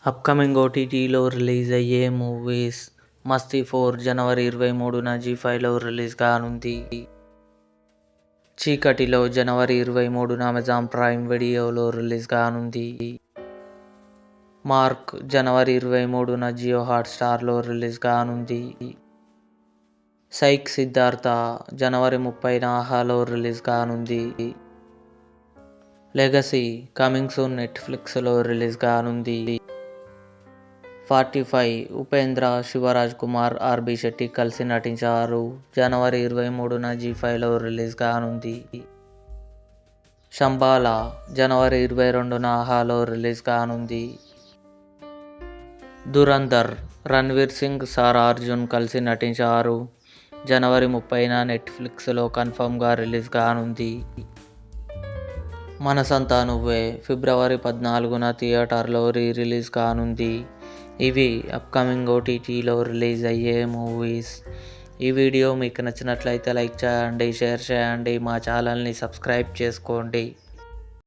Upcoming ఓటీటీలో release అయ్యే movies 'మస్తీ 4' జనవరి 23న జీ5లో release కానుంది. 'చీకటిలో' జనవరి 23న అమెజాన్ ప్రైమ్ వీడియోలో రిలీజ్ కానుంది. 'మార్క్' జనవరి 23న జియో హాట్స్టార్లో రిలీజ్ కానుంది. 'సైక్ సిద్ధార్థ' జనవరి 30న ఆహాలో రిలీజ్ కానుంది. 'లెగసీ' కమింగ్ సూన్ నెట్ఫ్లిక్స్లో రిలీజ్ కానుంది. 45 ఉపేంద్ర, శివరాజ్ కుమార్, ఆర్బీ శెట్టి కలిసి నటించారు. జనవరి 23న జీ5లో రిలీజ్ కానుంది. 'శంబాల' జనవరి 22న ఆహాలో రిలీజ్ కానుంది. 'ధురంధర్' రణ్వీర్ సింగ్, సారా అర్జున్ కలిసి నటించారు. జనవరి 30న నెట్ఫ్లిక్స్లో కన్ఫర్మ్గా రిలీజ్ కానుంది. 'మనసంతా నువ్వే' ఫిబ్రవరి 14న థియేటర్లో రిలీజ్ కానుంది. ఇవి అప్కమింగ్ ఓటీటీలో రిలీజ్ అయ్యే మూవీస్. ఈ వీడియో మీకు నచ్చినట్లయితే లైక్ చేయండి, షేర్ చేయండి, మా ఛానల్ని సబ్స్క్రైబ్ చేసుకోండి.